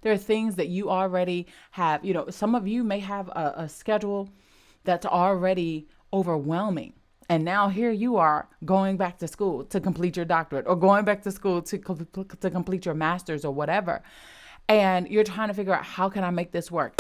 There are things that you already have. Some of you may have a schedule that's already overwhelming. And now here you are going back to school to complete your doctorate, or going back to school to complete your master's or whatever. And you're trying to figure out, how can I make this work?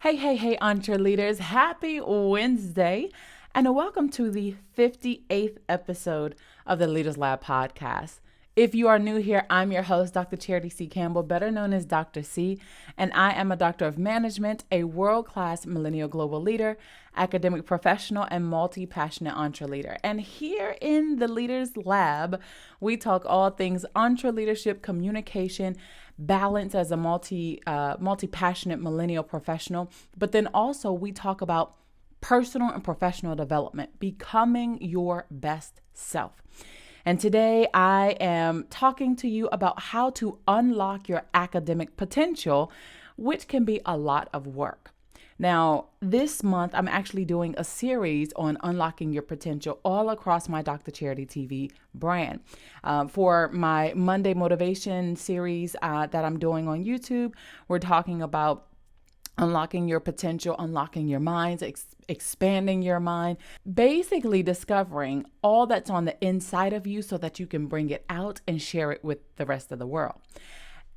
Hey, Entreleaders. Happy Wednesday, and welcome to the 58th episode of the Leaders Lab podcast. If you are new here, I'm your host, Dr. Charity C. Campbell, better known as Dr. C, and I am a doctor of management, a world-class millennial global leader, academic professional, and multi-passionate entreleader. And here in the Leaders Lab, we talk all things entreleadership, communication, balance as a multi-passionate millennial professional, but then also we talk about personal and professional development, becoming your best self. And today I am talking to you about how to unlock your academic potential, which can be a lot of work. Now, this month, I'm actually doing a series on unlocking your potential all across my DrCharityTV brand. For my Monday Motivation series that I'm doing on YouTube, we're talking about unlocking your potential, unlocking your minds, expanding your mind, basically discovering all that's on the inside of you so that you can bring it out and share it with the rest of the world.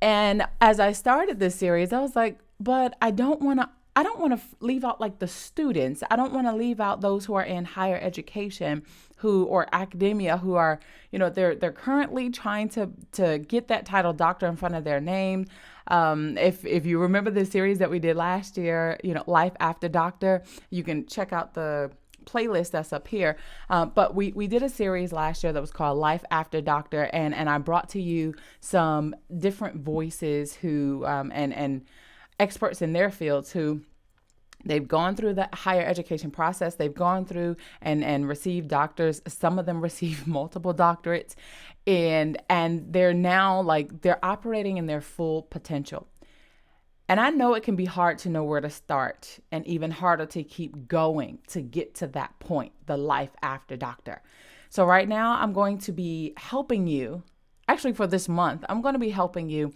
And as I started this series, I was like, but I don't want to leave out like the students. I don't want to leave out those who are in higher education or academia who are, they're currently trying to get that title doctor in front of their name. If you remember the series that we did last year, Life After Doctor, you can check out the playlist that's up here. But we did a series last year that was called Life After Doctor, and I brought to you some different voices who and experts in their fields who they've gone through the higher education process. They've gone through and received doctors. Some of them received multiple doctorates, and they're now they're operating in their full potential. And I know it can be hard to know where to start, and even harder to keep going to get to that point, the life after doctor. So right now I'm going to be helping you, actually for this month, I'm going to be helping you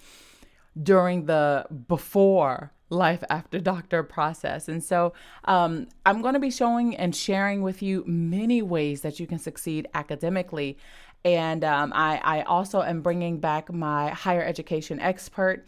during the before life after doctor process. And so I'm going to be showing and sharing with you many ways that you can succeed academically. And I also am bringing back my higher education expert,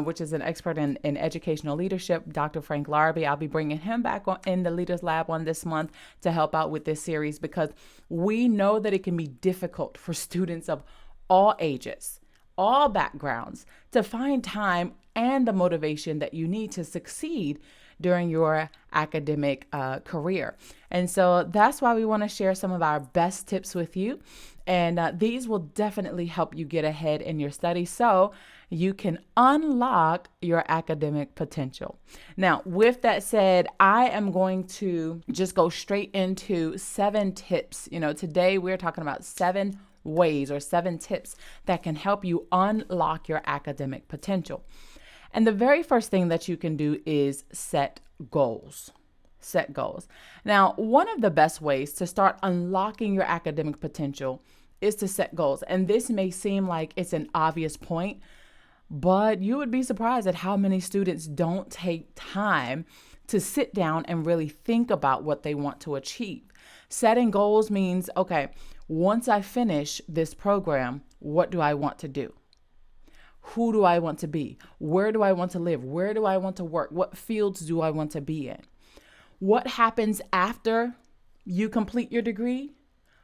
which is an expert in educational leadership, Dr. 𝗥𝗷𝗖𝙙. I'll be bringing him back in the Leaders Lab this month to help out with this series, because we know that it can be difficult for students of all ages, all backgrounds, to find time and the motivation that you need to succeed during your academic career. And so that's why we want to share some of our best tips with you. And these will definitely help you get ahead in your studies so you can unlock your academic potential. Now, with that said, I am going to just go straight into 7 tips. Today we're talking about 7 ways or 7 tips that can help you unlock your academic potential. And the very first thing that you can do is set goals. Set goals. Now, one of the best ways to start unlocking your academic potential is to set goals. And this may seem like it's an obvious point, but you would be surprised at how many students don't take time to sit down and really think about what they want to achieve. Setting goals means, okay, once I finish this program, what do I want to do? Who do I want to be? Where do I want to live? Where do I want to work? What fields do I want to be in? What happens after you complete your degree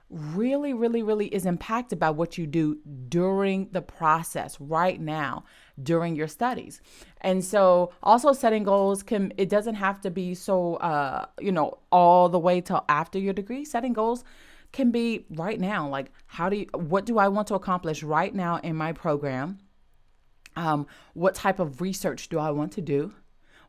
really is impacted by what you do during the process right now, during your studies. And so also setting goals it doesn't have to be so, all the way till after your degree. Setting goals can be right now. Like, what do I want to accomplish right now in my program? What type of research do I want to do?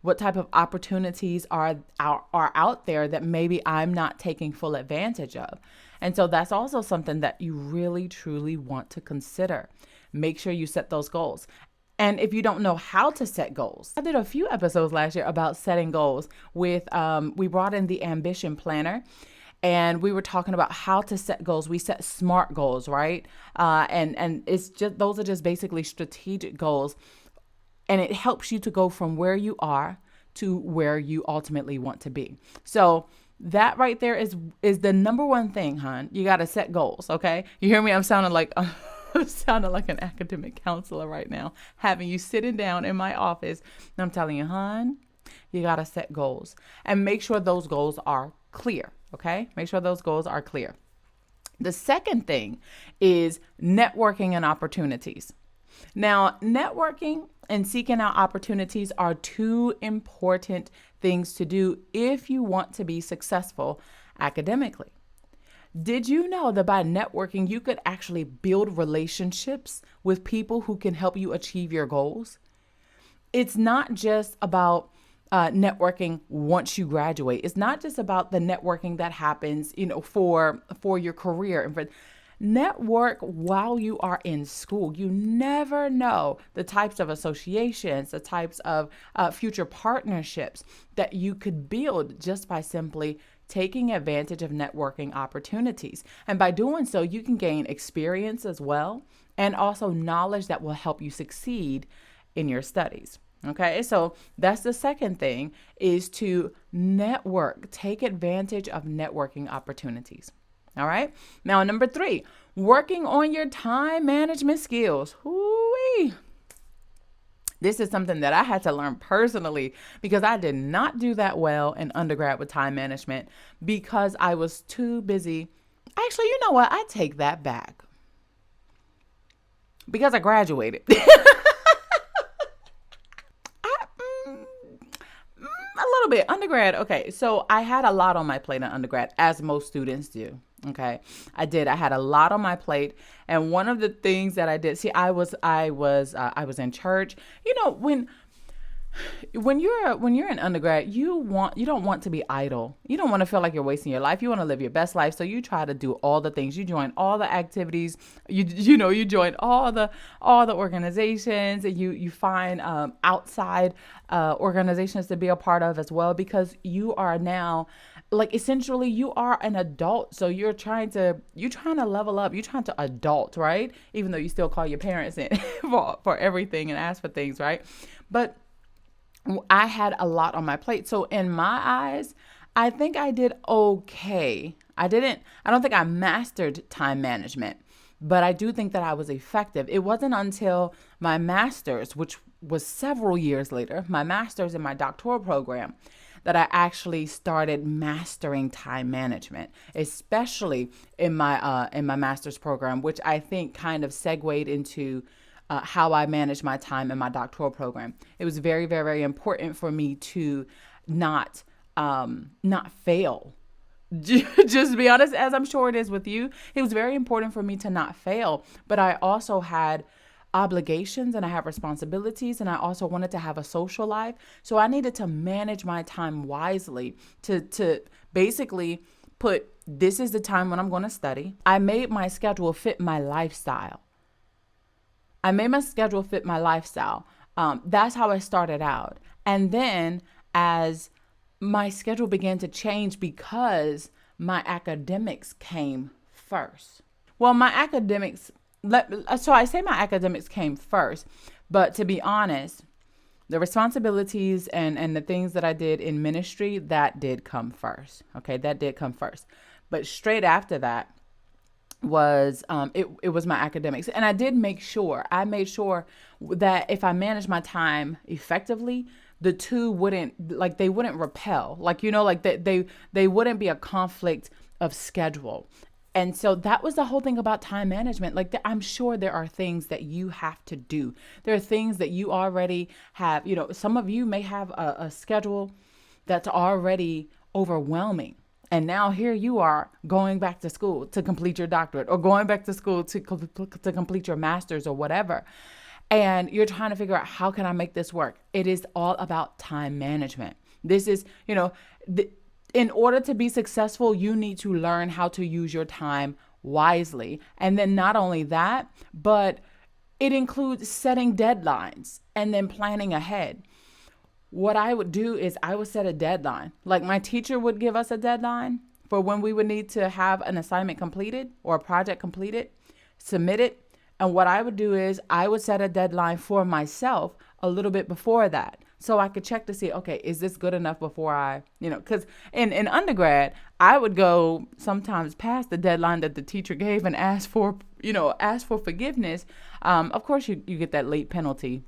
What type of opportunities are out there that maybe I'm not taking full advantage of? And so that's also something that you really, truly want to consider. Make sure you set those goals. And if you don't know how to set goals, I did a few episodes last year about setting goals with, we brought in the Ambition Planner, and we were talking about how to set goals. We set SMART goals, right? And it's just, those are just basically strategic goals. And it helps you to go from where you are to where you ultimately want to be. So that right there is the number one thing, hon. You got to set goals. Okay. You hear me? I'm sounding like an academic counselor right now, having you sitting down in my office. And I'm telling you, hon, you got to set goals and make sure those goals are clear. Okay. Make sure those goals are clear. The second thing is networking and opportunities. Now, networking and seeking out opportunities are two important things to do if you want to be successful academically. Did you know that by networking, you could actually build relationships with people who can help you achieve your goals? It's not just about networking once you graduate. It's not just about the networking that happens, for your career and for network while you are in school. You never know the types of associations, the types of future partnerships that you could build just by simply taking advantage of networking opportunities. And by doing so, you can gain experience as well, and also knowledge that will help you succeed in your studies. Okay, so that's the second thing, is to network, take advantage of networking opportunities. All right. Now, number 3, working on your time management skills. Ooh-wee. This is something that I had to learn personally because I did not do that well in undergrad with time management because I was too busy. Actually, you know what? I take that back because I graduated. A little bit undergrad. Okay. So I had a lot on my plate in undergrad, as most students do. Okay. I had a lot on my plate. And one of the things that I did, I was in church. When you're in undergrad, you don't want to be idle. You don't want to feel like you're wasting your life. You want to live your best life. So you try to do all the things. You join all the activities. You join all the organizations, and you find outside organizations to be a part of as well, because you are now, like, essentially you are an adult. So you're trying to level up. You're trying to adult, right? Even though you still call your parents in for everything and ask for things, right? But I had a lot on my plate. So in my eyes, I think I did okay. I don't think I mastered time management, but I do think that I was effective. It wasn't until my master's, which was several years later, my master's in my doctoral program, that I actually started mastering time management, especially in my master's program, which I think kind of segued into how I manage my time in my doctoral program. It was very, very, very important for me to not fail. Just to be honest, as I'm sure it is with you, it was very important for me to not fail. But I also had obligations and I have responsibilities, and I also wanted to have a social life. So I needed to manage my time wisely to basically put, this is the time when I'm going to study. I made my schedule fit my lifestyle. That's how I started out. And then as my schedule began to change, because my academics came first. Well, so I say my academics came first, but to be honest, the responsibilities and the things that I did in ministry, that did come first. Okay, that did come first. But straight after that was it was my academics. And I made sure that if I managed my time effectively, the two wouldn't repel, they wouldn't be a conflict of schedule. And so that was the whole thing about time management. I'm sure there are things that you have to do. There are things that you already have. Some of you may have a schedule that's already overwhelming. And now here you are going back to school to complete your doctorate, or going back to school to complete your master's or whatever. and you're trying to figure out, how can I make this work? It is all about time management. This is, in order to be successful, you need to learn how to use your time wisely. And then not only that, but it includes setting deadlines and then planning ahead. What I would do is I would set a deadline. Like my teacher would give us a deadline for when we would need to have an assignment completed or a project completed, submitted. And what I would do is I would set a deadline for myself a little bit before that, so I could check to see, okay, is this good enough before I, because in undergrad, I would go sometimes past the deadline that the teacher gave and ask for forgiveness. Of course, you get that late penalty.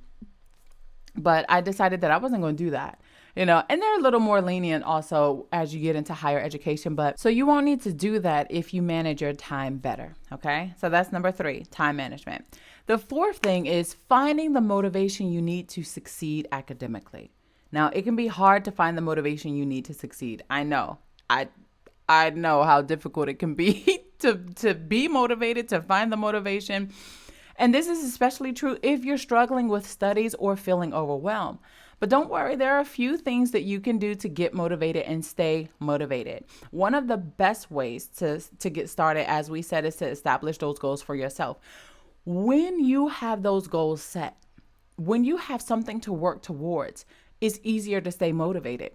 But I decided that I wasn't going to do that, and they're a little more lenient also as you get into higher education. But so you won't need to do that if you manage your time better. Okay. So that's number 3, time management. The 4th thing is finding the motivation you need to succeed academically. Now, it can be hard to find the motivation you need to succeed. I know. I know how difficult it can be to be motivated, to find the motivation. And this is especially true if you're struggling with studies or feeling overwhelmed. But don't worry, there are a few things that you can do to get motivated and stay motivated. One of the best ways to get started, as we said, is to establish those goals for yourself. When you have those goals set, when you have something to work towards, it's easier to stay motivated.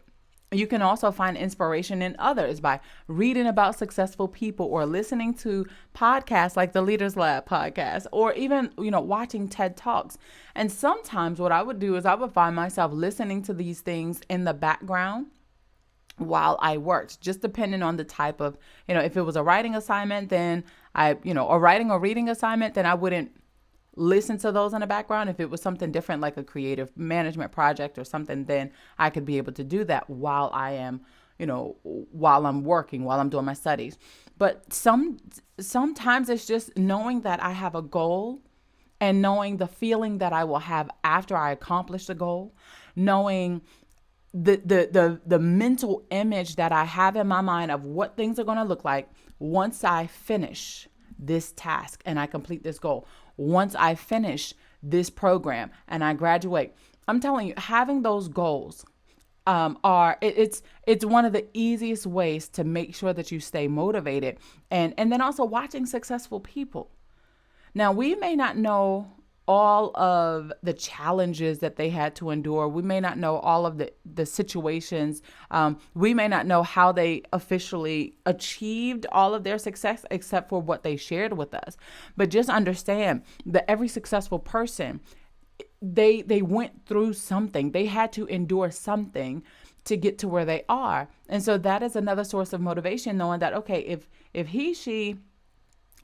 You can also find inspiration in others by reading about successful people or listening to podcasts like the Leaders Lab podcast, or even, watching TED Talks. And sometimes what I would do is I would find myself listening to these things in the background while I worked, just depending on the type of, if it was a writing assignment, then a writing or reading assignment, then I wouldn't listen to those in the background. If it was something different, like a creative management project or something, then I could be able to do that while I am, while I'm working, while I'm doing my studies. But sometimes it's just knowing that I have a goal and knowing the feeling that I will have after I accomplish the goal, knowing the mental image that I have in my mind of what things are going to look like once I finish this task and I complete this goal. Once I finish this program and I graduate. I'm telling you, having those goals it's one of the easiest ways to make sure that you stay motivated, and then also watching successful people. Now, we may not know all of the challenges that they had to endure. We may not know all of the situations. We may not know how they officially achieved all of their success except for what they shared with us. But just understand that every successful person, they went through something. They had to endure something to get to where they are. And so that is another source of motivation, knowing that, okay, if he, she,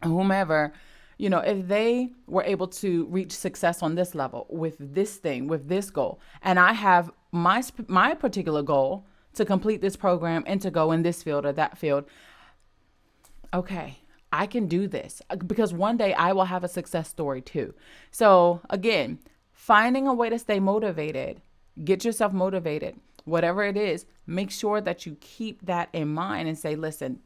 whomever, if they were able to reach success on this level with this thing, with this goal, and I have my particular goal to complete this program and to go in this field or that field, okay, I can do this, because one day I will have a success story too. So again, finding a way to stay motivated, get yourself motivated, whatever it is, make sure that you keep that in mind and say, listen,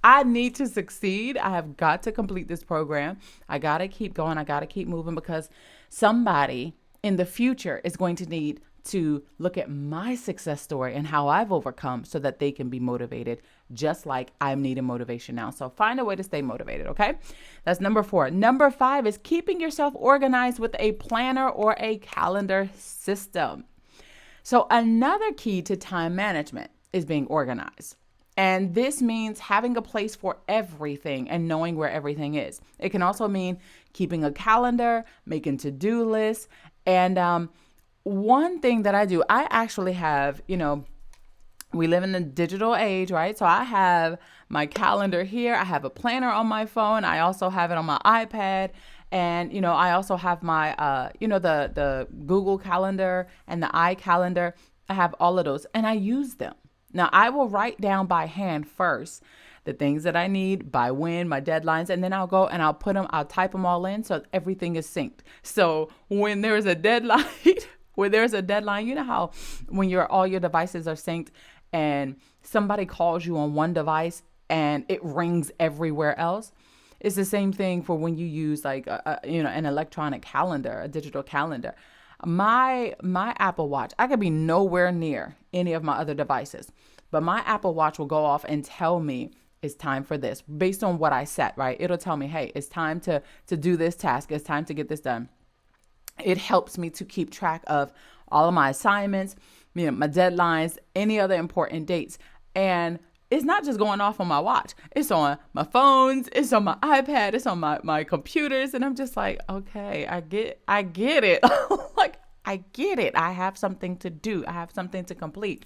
I need to succeed. I have got to complete this program. I got to keep going. I got to keep moving, because somebody in the future is going to need to look at my success story and how I've overcome, so that they can be motivated just like I'm needing motivation now. So find a way to stay motivated. Okay. That's number 4. Number 5 is keeping yourself organized with a planner or a calendar system. So another key to time management is being organized. And this means having a place for everything and knowing where everything is. It can also mean keeping a calendar, making to-do lists. And one thing that I do, I actually have, we live in the digital age, right? So I have my calendar here. I have a planner on my phone. I also have it on my iPad. And, I also have my, the Google Calendar and the iCalendar. I have all of those and I use them. Now, I will write down by hand first the things that I need, by when, my deadlines, and then I'll go and I'll type them all in so everything is synced. So when there's a deadline, you know how when all your devices are synced and somebody calls you on one device and it rings everywhere else? It's the same thing for when you use like an electronic calendar, a digital calendar. My Apple Watch, I could be nowhere near any of my other devices, but my Apple Watch will go off and tell me it's time for this based on what I set, right? It'll tell me, hey, it's time to do this task. It's time to get this done. It helps me to keep track of all of my assignments, my deadlines, any other important dates. And it's not just going off on my watch. It's on my phones. It's on my iPad. It's on my computers. And I'm just like, okay, I get it. Like, I get it. I have something to do. I have something to complete.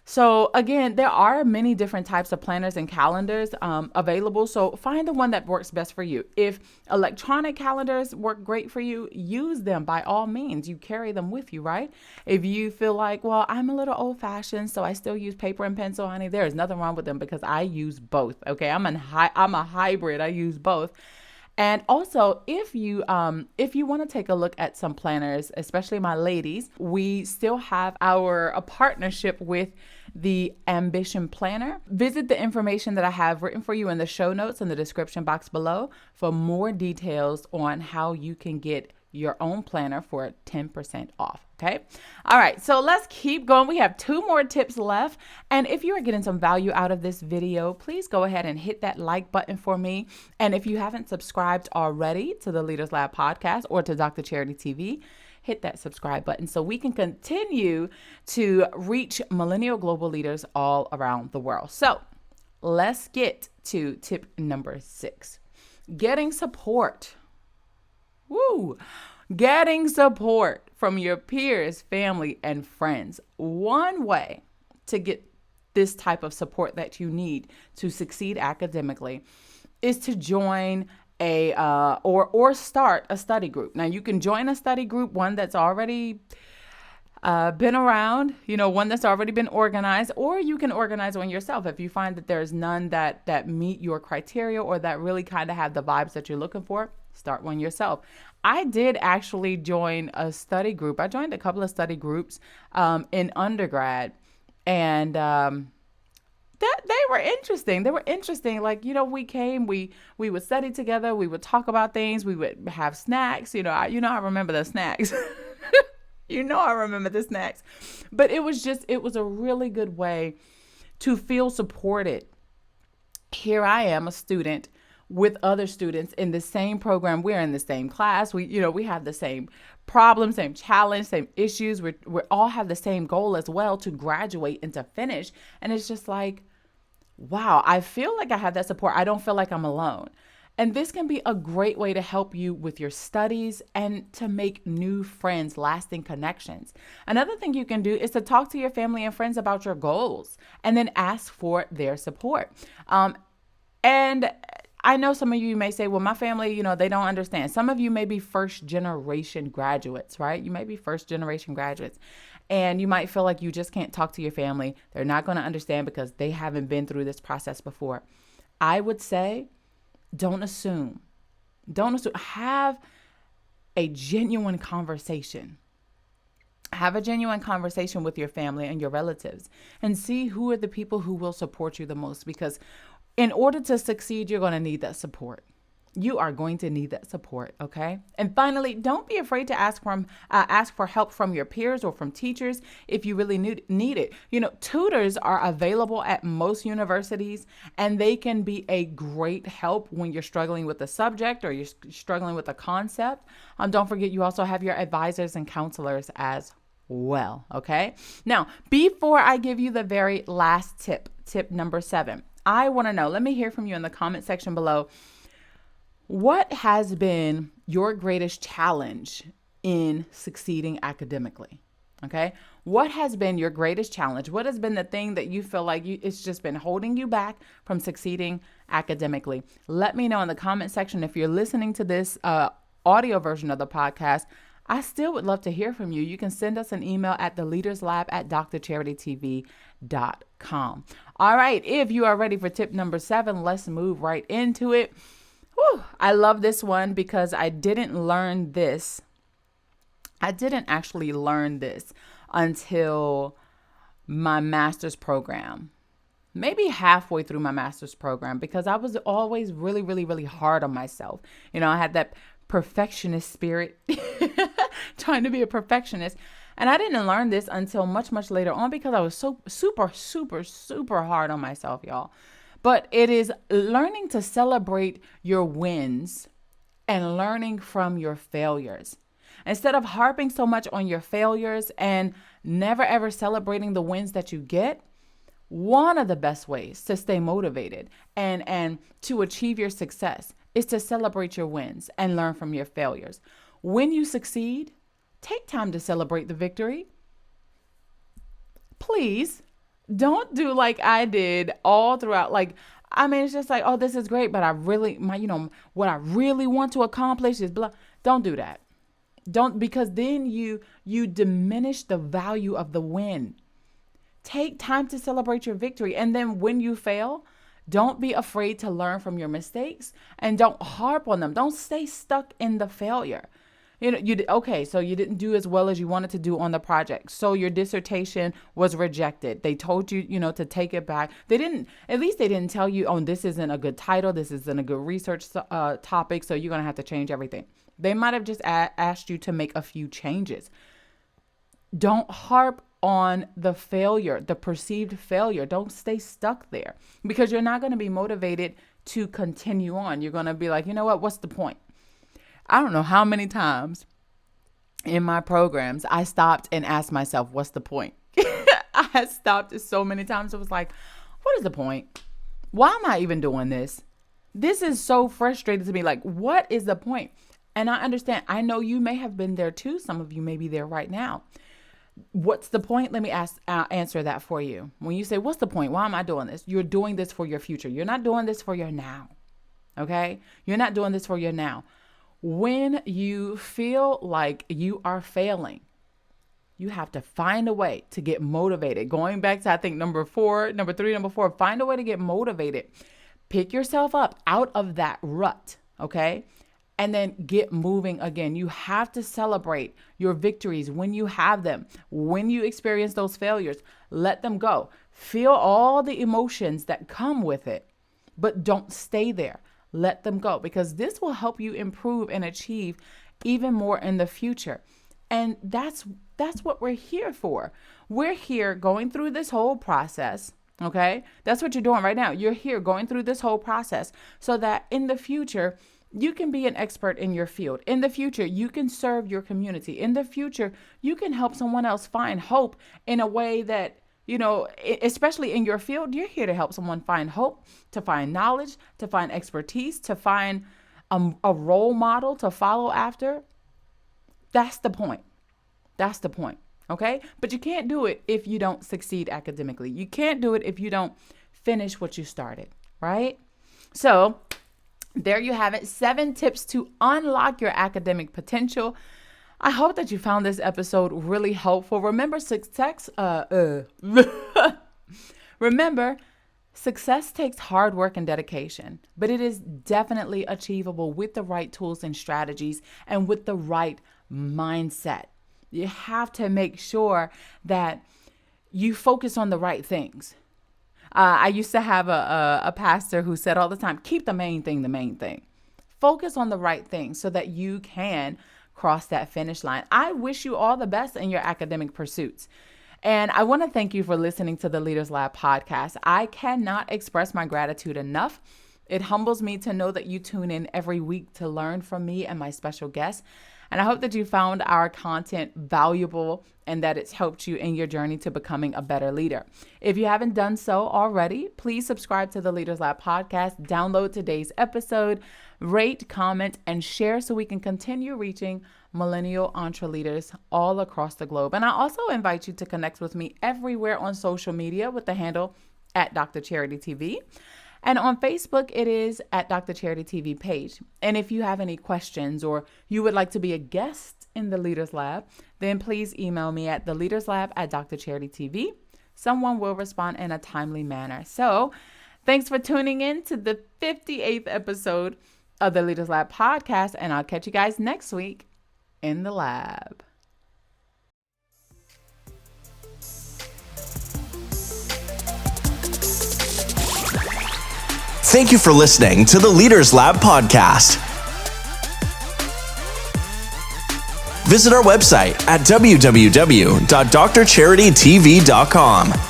So again, there are many different types of planners and calendars available. So find the one that works best for you. If electronic calendars work great for you, use them by all means. You carry them with you, right? If you feel like, well, I'm a little old fashioned, so I still use paper and pencil, honey, there is nothing wrong with them because I use both. Okay, I'm a hybrid. I use both. And also, if you want to take a look at some planners, especially my ladies, we still have a partnership with the Ambition Planner. Visit the information that I have written for you in the show notes in the description box below for more details on how you can get your own planner for 10% off. Okay. All right. So let's keep going. We have 2 more tips left. And if you are getting some value out of this video, please go ahead and hit that like button for me. And if you haven't subscribed already to the Leaders Lab podcast or to Dr. Charity TV, hit that subscribe button so we can continue to reach millennial global leaders all around the world. So let's get to tip number 6, getting support. Woo! Getting support from your peers, family, and friends. One way to get this type of support that you need to succeed academically is to join or start a study group. Now, you can join a study group, one that's already been around, one that's already been organized, or you can organize one yourself if you find that there's none that meet your criteria or that really kind of have the vibes that you're looking for. Start one yourself. I did actually join a study group. I joined a couple of study groups in undergrad, and they were interesting. They were interesting. Like, we would study together. We would talk about things. We would have snacks. I remember the snacks. I remember the snacks. But it was a really good way to feel supported. Here I am, a student with other students in the same program. We're in the same class. We have the same problems, same challenge, same issues. We all have the same goal as well, to graduate and to finish. And it's just like, wow, I feel like I have that support. I don't feel like I'm alone. And this can be a great way to help you with your studies and to make new friends, lasting connections. Another thing you can do is to talk to your family and friends about your goals and then ask for their support. And I know some of you may say, well, my family, they don't understand. Some of you may be first generation graduates, right? You may be first generation graduates, and you might feel like you just can't talk to your family. They're not going to understand because they haven't been through this process before. I would say, don't assume. Have a genuine conversation. Have a genuine conversation with your family and your relatives and see who are the people who will support you the most, because in order to succeed, you're going to need that support. You are going to need that support, okay? And finally, don't be afraid to ask for help from your peers or from teachers if you really need it. Tutors are available at most universities, and they can be a great help when you're struggling with a subject or you're struggling with a concept. Don't forget, you also have your advisors and counselors as well, okay? Now, before I give you the very last tip number 7, I want to know, let me hear from you in the comment section below. What has been your greatest challenge in succeeding academically? Okay. What has been your greatest challenge? What has been the thing that you feel like it's just been holding you back from succeeding academically? Let me know in the comment section. If you're listening to this audio version of the podcast, I still would love to hear from you. You can send us an email at theleaderslab@DrCharityTV.com. All right. If you are ready for tip number 7, let's move right into it. Whew, I love this one because I didn't actually learn this until my master's program. maybe halfway through my master's program, because I was always really, really, really hard on myself. I had that perfectionist spirit, trying to be a perfectionist. And I didn't learn this until much, much later on, because I was so super, super, super hard on myself, y'all. But it is learning to celebrate your wins and learning from your failures. Instead of harping so much on your failures and never ever celebrating the wins that you get, one of the best ways to stay motivated and to achieve your success is to celebrate your wins and learn from your failures. When you succeed, take time to celebrate the victory. Please don't do like I did all throughout. It's just like, oh, this is great, but what I really want to accomplish is blah. Don't do that. Don't, because then you diminish the value of the win. Take time to celebrate your victory. And then when you fail, don't be afraid to learn from your mistakes and don't harp on them. Don't stay stuck in the failure. So you didn't do as well as you wanted to do on the project. So your dissertation was rejected. They told you, to take it back. At least they didn't tell you, oh, this isn't a good title. This isn't a good research topic. So you're going to have to change everything. They might have just asked you to make a few changes. Don't harp on the failure, the perceived failure. Don't stay stuck there, because you're not going to be motivated to continue on. You're going to be like, you know what? What's the point? I don't know how many times in my programs I stopped and asked myself, what's the point? I stopped so many times. It was like, what is the point? Why am I even doing this? This is so frustrating to me. Like, what is the point? And I understand. I know you may have been there too. Some of you may be there right now. What's the point? Let me answer that for you. When you say, what's the point? Why am I doing this? You're doing this for your future. You're not doing this for your now. Okay? You're not doing this for your now. When you feel like you are failing, you have to find a way to get motivated. Going back to, I think, number four, find a way to get motivated. Pick yourself up out of that rut, okay? And then get moving again. You have to celebrate your victories when you have them. When you experience those failures, let them go. Feel all the emotions that come with it, but don't stay there. Let them go, because this will help you improve and achieve even more in the future. And that's what we're here for. We're here going through this whole process. Okay. That's what you're doing right now. You're here going through this whole process so that in the future, you can be an expert in your field. In the future, you can serve your community. In the future, you can help someone else find hope in a way that, especially in your field, you're here to help someone find hope, to find knowledge, to find expertise, to find a role model to follow after. That's the point. That's the point. Okay. But you can't do it if you don't succeed academically. You can't do it if you don't finish what you started. Right. So there you have it. 7 tips to unlock your academic potential. I hope that you found this episode really helpful. Remember, success takes hard work and dedication, but it is definitely achievable with the right tools and strategies and with the right mindset. You have to make sure that you focus on the right things. I used to have a pastor who said all the time, keep the main thing the main thing. Focus on the right thing so that you can cross that finish line. I wish you all the best in your academic pursuits. And I want to thank you for listening to the Leaders Lab podcast. I cannot express my gratitude enough. It humbles me to know that you tune in every week to learn from me and my special guests. And I hope that you found our content valuable and that it's helped you in your journey to becoming a better leader. If you haven't done so already, please subscribe to the Leaders Lab podcast, download today's episode, rate, comment, and share so we can continue reaching millennial entreleaders all across the globe. And I also invite you to connect with me everywhere on social media with the handle at DrCharityTV. And on Facebook, it is at DrCharityTV page. And if you have any questions or you would like to be a guest in the Leaders Lab, then please email me at theleaderslab@DrCharityTV. Someone will respond in a timely manner. So thanks for tuning in to the 58th episode of the Leaders Lab podcast. And I'll catch you guys next week in the lab. Thank you for listening to the Leaders Lab podcast. Visit our website at www.drcharitytv.com.